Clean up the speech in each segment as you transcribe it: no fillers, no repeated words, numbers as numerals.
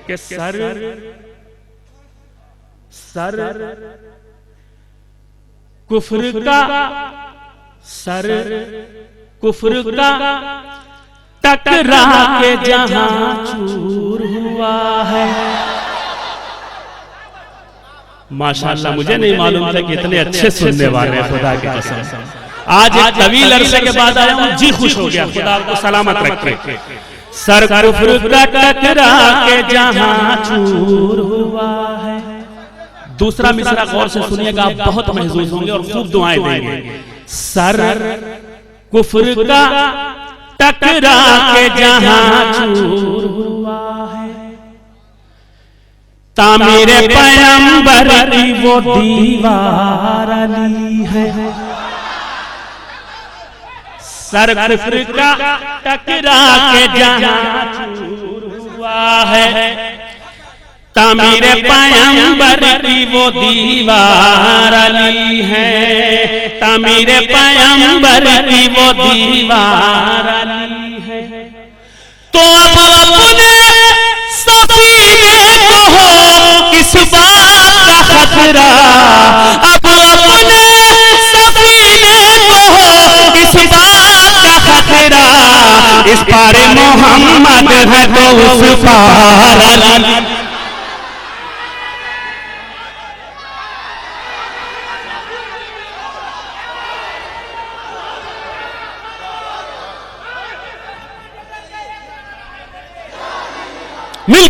कि सर कुफ्र का, सर कुफ्र का टकरा के जहां चूर हुआ है। माशाअल्लाह, मुझे नहीं मालूम था कि इतने अच्छे सुनने वाले हैं, खुदा की कसम। आज एक तवील अरसे के बाद आया हूं, जी खुश हो गया, खुदा आपको सलामत रखे। सर कुफ्र का टकरा के जहां चूर हुआ है। दूसरा मिसरा गौर से सुनिएगा, आप बहुत महसूस होंगे और खूब दुआएं देंगे। सर कुफ्र का टकरा के जहां चूर हुआ है, तामीरे पैगंबर की वो दीवार अली है। सर कुफ्र का टकरा के जहां चूर हुआ है, तामीरे पैगंबर की वो दीवार अली है। तामीरे पैगंबर की वो दीवार अली है। तो अब अपने सफीने को हो किस बात का खतरा, अब अपने सफीने को हो किस बात का खतरा। इस पार मोहम्मद है तो उस पार अली। मिल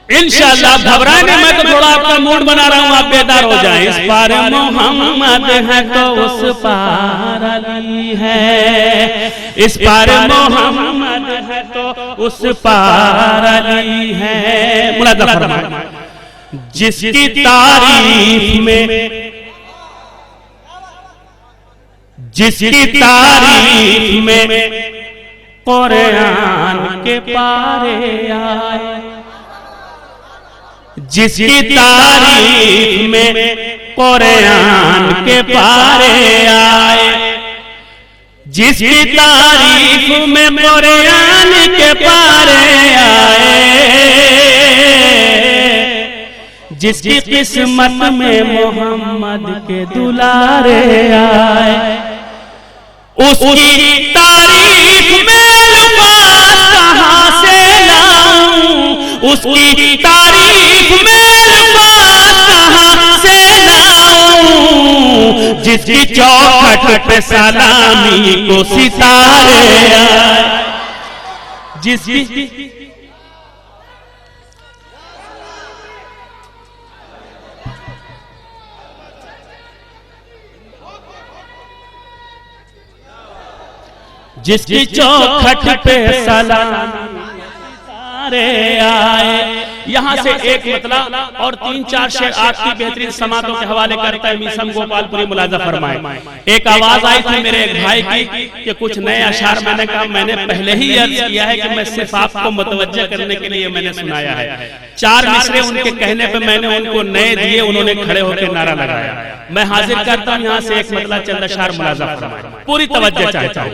इंशाअल्लाह। घबराने में तो थोड़ा आपका मूड बना रहा हूं, आप बेदार हो जाएं। इस पार मोहम्मद है तो उस पार अली है। इस पार मोहम्मद है तो उस पार अली है। मुलाजा फरमाएं, जिसकी तारीफ में, जिसकी तारीफ में कुरान के पारे आए, जिसकी तारीफ में कुरान के पारे आए, जिसकी तारीफ में कुरान के पारे आए, जिसकी किस्मत में मोहम्मद के दुलारे आए, उसकी तारीफ में अल्फाज कहां से लाऊं, उसकी तारीफ में अल्फाज कहां से लाऊं। जिसकी चौखट पे सलामी को सितारे आए, जिसकी जिसकी चौखट पे सलामी सारे आए। यहाँ से एक मतलब और 3-4 शेर आपकी बेहतरीन समातों के हवाले करता है मीसम गोपालपुरी। मुलाजा फरमाए, एक आवाज आई थी मेरे एक भाई की कि कुछ नए अशार, मैंने कहा मैंने पहले ही अर्ज किया है कि मैं सिर्फ आपको मुतवज्जह करने के लिए मैंने सुनाया है। 4 मिसरे उनके कहने पे मैंने उनको नए दिए, उन्होंने खड़े होकर नारा लगाया। मैं हाजिर करता हूँ यहाँ से एक मतलब चंद अशार, मुलाजा फरमाए, पूरी तवज्जो चाहता हूँ।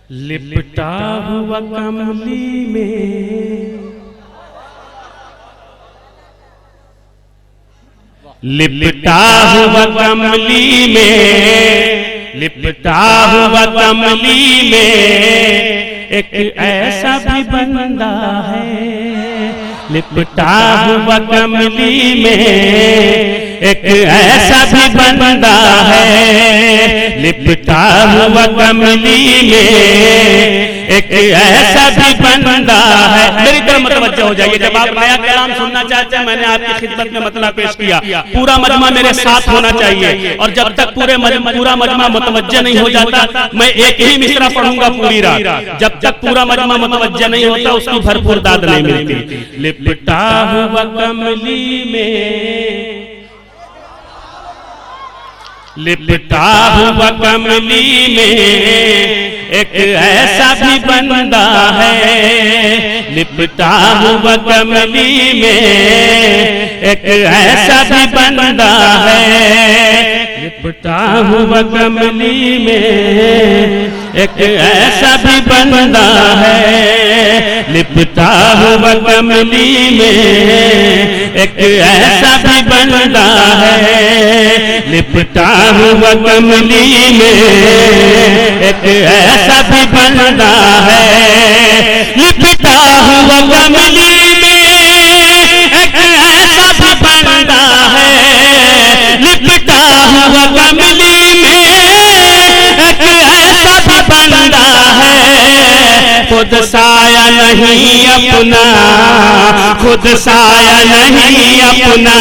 लिपटा हुआ कमली में, लिपटा हुआ कमली में, लिपटा हुआ कमली में एक ऐसा भी बंदा है। लिपटा हुआ कमली में एक ऐसा भी बंदा है। लिपटा हुआ कमली में एक ऐसा भी बंदा है। मेरी तरफ मुतवज्जह हो जाइए। जब आप नया कलाम सुनना चाहते हैं, मैंने आपकी खिदमत में मतला पेश किया, पूरा मजमा मेरे साथ होना चाहिए। और जब तक पूरा मजमा मुतवज्जह नहीं हो जाता, मैं एक ही मिसरा पढ़ूंगा पूरी रात। जब तक पूरा मजमा मुतवज्जह नहीं होता, उसकी भरपूर दाद नहीं मिलती। लिपटा हुआ कमली में, लिपटा हुआ कमली में एक ऐसा भी बंदा है। लिपटा हुआ कमली में एक ऐसा भी बंदा है। लिपटा हुआ कमली में एक ऐसा भी बंदा है लिपटा हुआ कमली में, एक ऐसा भी बंदा है लिपटा हुआ कमली में, एक ऐसा भी बंदा है लिपटा हुआ कमली में, एक ऐसा भी बंदा है लिपटा हुआ कमली में, एक ऐसा भी बंदा है खुद साया नहीं अपना, खुद साया नहीं अपना,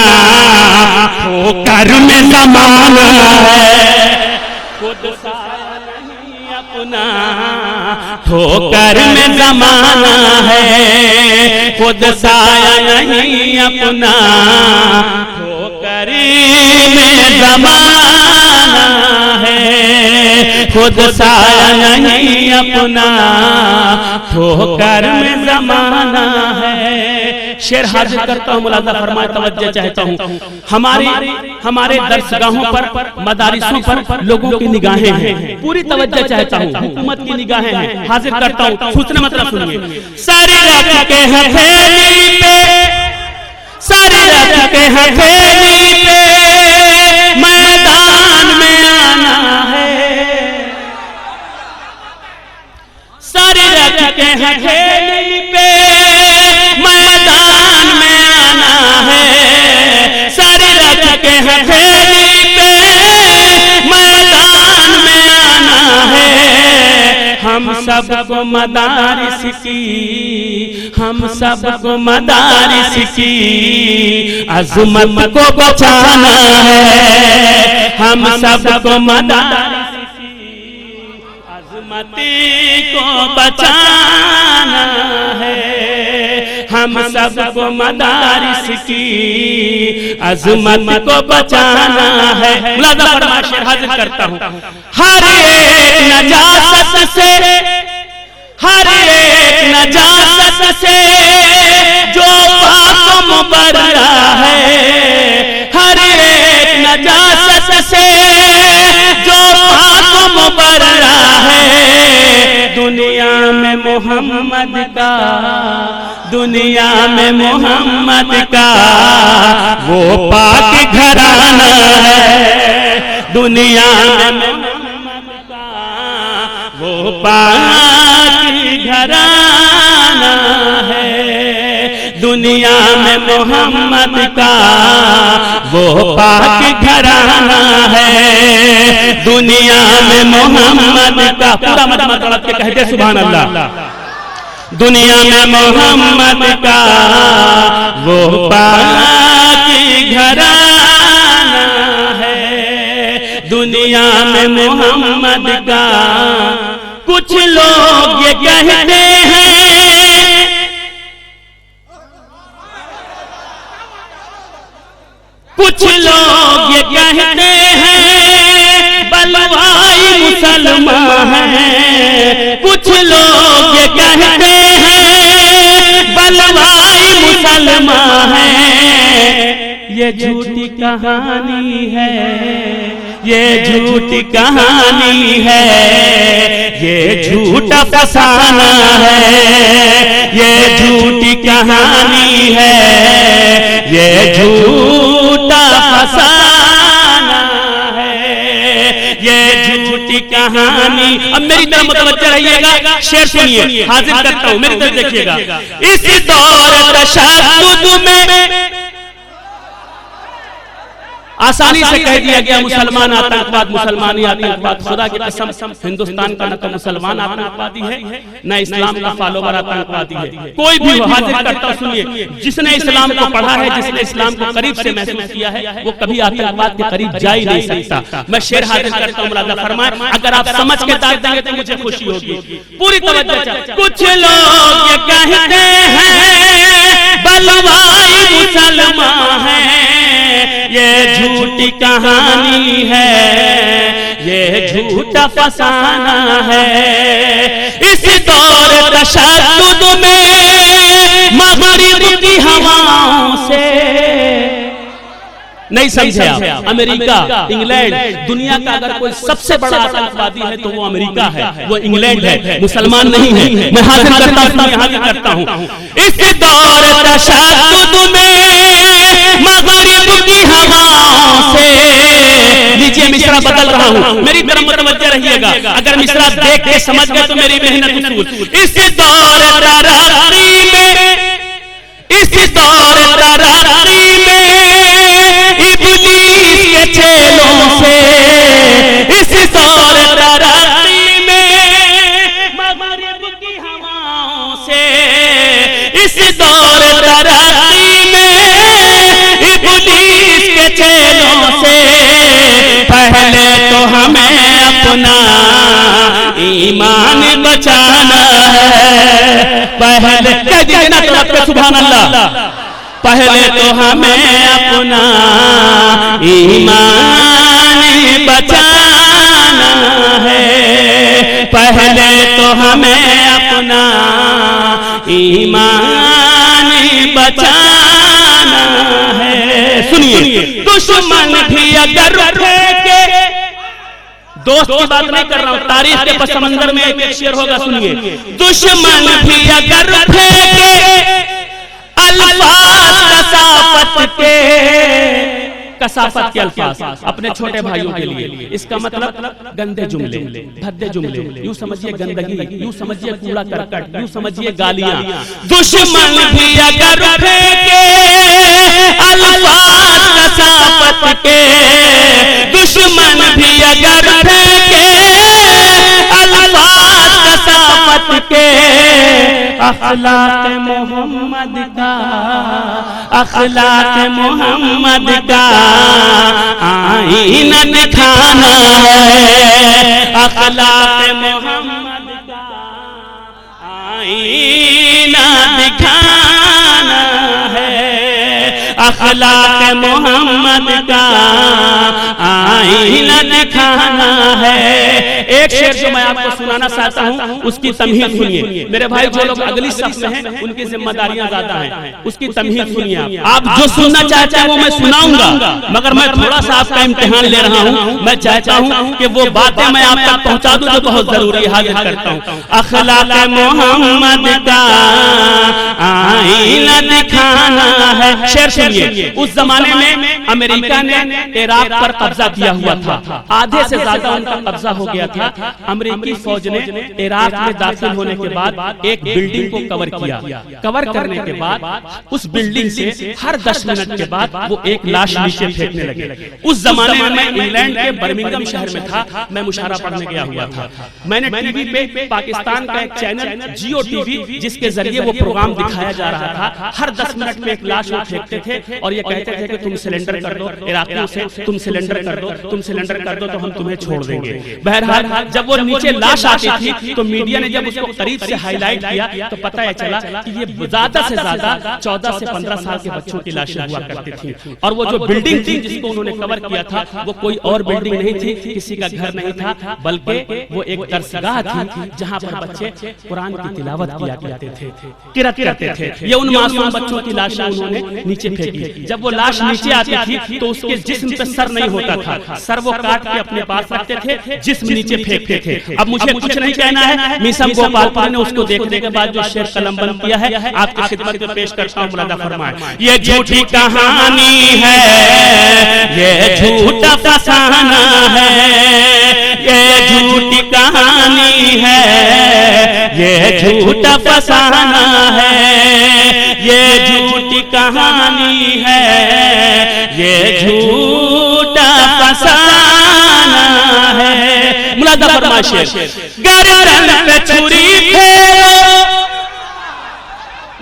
ठोकर में ज़माना है, खुद साया नहीं अपना, ठोकर में ज़माना है, खुद साया नहीं अपना, ठोकर में ज़माना है, खुद साया नहीं अपना, ठोकर में ज़माना है। शेर हाजिर करता हूँ, मुलाज़ा फरमाए, तवज्जो चाहता हूँ। हमारे दर्सगाहों पर, मदारिसों पर लोगों की निगाहें हैं, पूरी तवज्जो चाहता हूँ, हुकूमत की निगाहें हैं, हाजिर करता हूँ, सूचना मतलब सुनिए। सारे रख के हथेली पे, सारे रख के हथेली पे मैदान में आना है, सारे रख के हथेली पे मैदान में आना है, सारे रख के हथेली पे मैदान में आना है। हम सबको मदारिस की, हम सबको मदारिस की अज़मत को बचाना है, हम सबको मदारिस की अज़मती को बचाना है, हम सबको मदारिस की अज़मत को बचाना है। मुलाज़ा फरमाए, शेर हाजिर करता हूँ। हर एक नजासत से, हर एक नजासत से जो पाक मुबर्रा है, हर एक नजासत से जो पाक मुबर्रा है, दुनिया में मोहम्मद का, दुनिया में मोहम्मद का वो पाक घराना है, दुनिया में मोहम्मद का वो पाक घराना है, दुनिया में मोहम्मद का वो पाक घराना है, दुनिया में मोहम्मद का। पूरा मत के कहते सुभान अल्लाह। दुनिया में मोहम्मद का वो पाक घराना है, दुनिया में मोहम्मद का। कुछ लोग ये कहते हैं, कुछ लोग ये कहते हैं बलवाई मुसलमान हैं, कुछ लोग ये कहते हैं बलवाई मुसलमान हैं। ये झूठी कहानी है, ये झूठी कहानी है, ये झूठा फसाना है, ये झूठी कहानी है, ये झूठा फसाना है, ये झूठी कहानी। अब मेरी तरफ मुतवज्जह रहिएगा, शेर सुनिए, हाजिर करता हूं, मेरी तरफ देखिएगा। इस दौर तशद्दुद में आसानी से कह दिया गया मुसलमान आतंकवाद, मुसलमानी आतंकवाद। खुदा की कसम हिंदुस्तान का न तो मुसलमान आतंकवादी है न इस्लाम का फॉलोवर आतंकवादी है। कोई भी हाजिर करता, सुनिए, जिसने इस्लाम को पढ़ा है, जिसने इस्लाम को करीब से महसूस किया है, वो कभी आतंकवाद के करीब जा ही नहीं सकता। मैं शेर हाजिर करता हूँ, मुलाज़ा फरमाए, अगर आप समझ के दाग देंगे तो मुझे खुशी होगी। पूरी तवज्जो। कुछ लोग ये कहते हैं बलवाई मुसलमान है, ये झूठी कहानी है, ये झूठा फसाना है। इस दौर तशद्दुद में मगरिब की हवाओं से नहीं समझे आप? अमेरिका, इंग्लैंड, दुनिया का अगर कोई सबसे बड़ा आतंकवादी है तो वो अमेरिका है, वो इंग्लैंड है, मुसलमान नहीं है। मैं हाजिर करता हूं, यहाँ भी करता हूं। इस दौर तशद्दुद में मगरिब की हवाओं से, लीजिए मिसरा बदल रहा हूं, मेरी तरफ मुतवज्जह रहिएगा। अगर मिसरा देख के समझ गए तो मेरी मेहनत उसूल। इस दौर तरक्की में, इस दौर तरक्की में इब्लीस के छेलों से, इस दौर तरक्की में मगरिब की हवाओं से, इस दौर तरक्की में इब्लीस के छेलों से पहले तो हमें अपना ईमान बचाना है। पहले कह दीजिए ना तो आपके सुभान अल्लाह। पहले तो हमें अपना ईमान बचाना है। पहले तो हमें अपना ईमान बचाना है। सुनिए, दुश्मन भी अगर फेंके, दोस्त की बात नहीं कर रहा हूं, तारीख के पस समंदर में एक शेर होगा, सुनिए। दुश्मन भी अगर फेंके अल्फाज कसाफत के अल्फाज अपने छोटे भाइयों के लिए, इसका मतलब गंदे जुमले, भद्दे जुमले, यूं समझिए गंदगी, यूं समझिए कूड़ा करकट, यूं समझिए गालियां। दुश्मन भी अगर फेंके अल्फाज कसाफत के, दुश्मन भी अगर फेंके अल्फाज कसाफत के, अखलाक मोहम्मद का, अखलाक मोहम्मद का आईना दिखाना है। अखलाक मोहम्मद का आईना दिखाना है। अखलाक मोहम्मद का आईना दिखाना है। एक शेर जो मैं आपको सुनाना चाहता हूं, उसकी तमहीद सुनिए। मेरे भाई जो लोग अगली सफ में हैं उनकी जिम्मेदारियां ज्यादा हैं, उसकी तमहीद सुनिए। आप जो सुनना चाहते हैं वो मैं सुनाऊंगा, मगर मैं थोड़ा सा आपका इम्तिहान ले रहा हूं। मैं चाहता हूं कि वो बातें मैं आप तक पहुंचा दूं जो बहुत जरूरी है। हाजिर करता हूं। अखलाक मोहम्मद का आईना दिखाना है। शेर सुनिए। उस जमाने में अमेरिका ने इराक पर कब्जा किया हुआ था, आधे से ज्यादा उनका कब्जा हो गया था। अमेरिकी फौज ने इराक में दाखिल होने के बाद एक बिल्डिंग को कवर किया। कवर करने के बाद उस बिल्डिंग से हर 10 मिनट के बाद वो एक लाश नीचे फेंकने लगे। उस जमाने में मैं इंग्लैंड के बर्मिंघम शहर में था, मैं मुशारा पढ़ने गया हुआ था। मैंने टीवी पे पाकिस्तान का एक चैनल जियो टीवी, जिसके जरिए वो प्रोग्राम दिखाया जा रहा था, हर 10 मिनट में एक लाश वो फेंकते थे और ये कहते थे कि तुम सिलेंडर कर दो इराकियों से, तुम सिलेंडर कर दो, तुम सिलेंडर कर दो तो हम तुम्हें छोड़ देंगे। बहरहाल जब वो नीचे लाश आती थी तो मीडिया ने जब उसको करीब से हाईलाइट किया तो पता चला कि ये ज्यादा से ज्यादा 14 से 15 साल के बच्चों की लाशें हुआ करती थी। और वो जो बिल्डिंग थी जिसको उन्होंने कवर किया था वो कोई और बिल्डिंग नहीं थी, किसी का घर नहीं था, बल्कि वो एक दरसगाह थी जहां पर बच्चे कुरान की तिलावत किया करते थे, किरात करते थे। ये उन मासूम बच्चों की लाशें उन्होंने नीचे फेंकी। जब वो लाश नीचे आती थी तो उसके जिस्म पे सर नहीं होता था, सर वो काट के अपने पास रखते थे, जिस्म नीचे फेंकते थे। अब मुझे कुछ नहीं कहना है, मीसम गोपालपुर ने उसको देखने के बाद जो शेर कलम बंद किया है आपकी खिदमत में पेश करता हूं। मुलादा फरमाए। ये झूठी कहानी है, ये झूठा फसाना है, ये झूठी कहानी है, ये झूठा फसाना है, ये झूठी कहानी है, ये झूठा फसाना है। मुलादा फरमाए। गर्दन पे छुरी फेरो,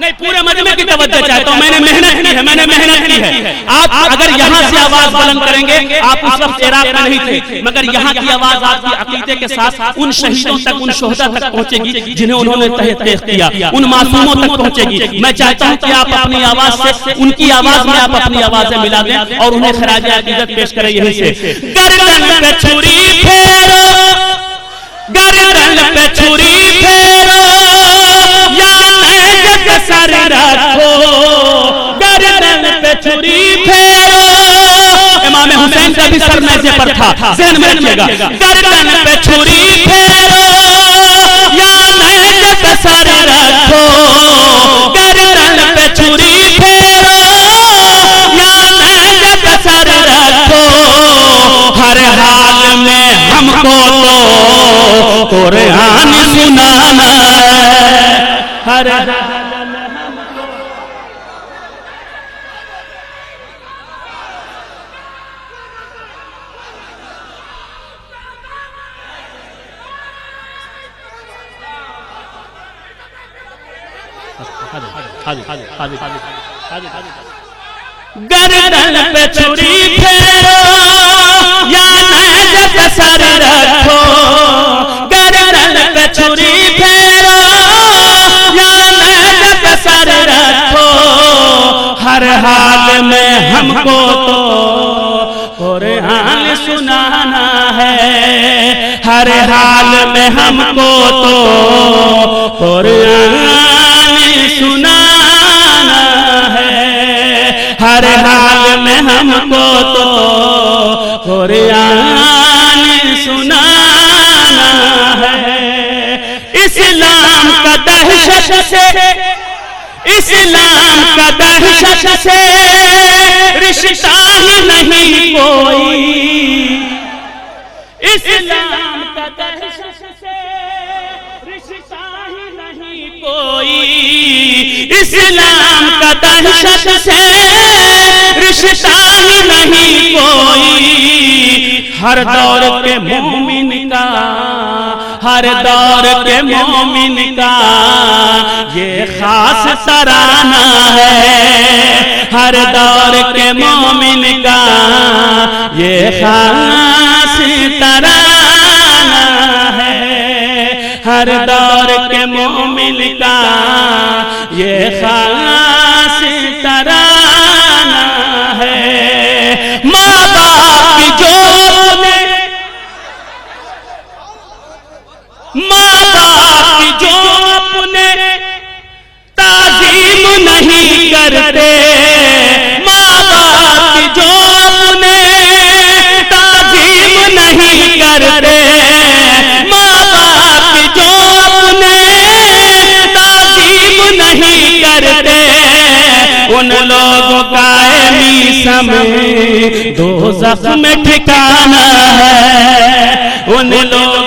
नहीं पूरे मजमे की तवज्जो चाहता हूं। मैंने मेहनत की है, मैंने मेहनत की है। आप अगर यहाँ से आवाज बुलंद करेंगे, आप उस वक्त इराक में नहीं थे, मगर यहाँ की आवाज आपकी अकीदे के साथ उन शहीदों तक, उन शोहदा तक पहुंचेगी जिन्हें उन्होंने तहत किया, उन मासूमों तक पहुंचेगी। मैं चाहता हूं कि आप अपनी आवाज से उनकी आवाज में आप अपनी आवाजें मिला दें और उन्हें खराज अकीदत पेश करें। यहीं से गर्दन पे छुरी फेरो, गर्दन पे छुरी फेरो, सर रखो, गर्दन पे छुरी फेरो, का भी सर नेज़े पर था। ज़हन में रखिएगा, गर्दन पे छुरी फेरो या नेज़े पे सर रखो, गर्दन पे छुरी फेरो या नेज़े पे सर रखो, हर हाल में हमको तो कुरान सुनाना है, हर हाल में हमको। गर्दन पे छुरी फेरो या नेज़े पे सर रखो, गर्दन पे छुरी फेरो या नेज़े पे सर रखो, हर हाल में हमको तो कुरान सुनाना है, हर हाल में हमको तो कुरान सुनाना है, हर हाल में हमको तो कुरान सुनाना है। इस्लाम का दहशत से, इस्लाम का दहशत से रिश्ता ही नहीं कोई, इस्लाम का दहशत से रिश्ता ही नहीं कोई, इस्लाम का दहशत से रिश्ता ही नहीं कोई, हर दौर के मोमिन का, हर दौर के मोमिन का ये खास तराना है, हर दौर के मोमिन का ये खास तराना है, हर दौर के मोमिन का ये खास तराना है। माँ बाप की जो अपने, माँ बाप की जो अपने ताजीम नहीं करते, माँ बाप की जो अपने ताजीम नहीं करते, माँ बाप की जो अपने ताजीम नहीं करते, उन लोगों का समय दोज़ख में ठिकाना है, उन लोगों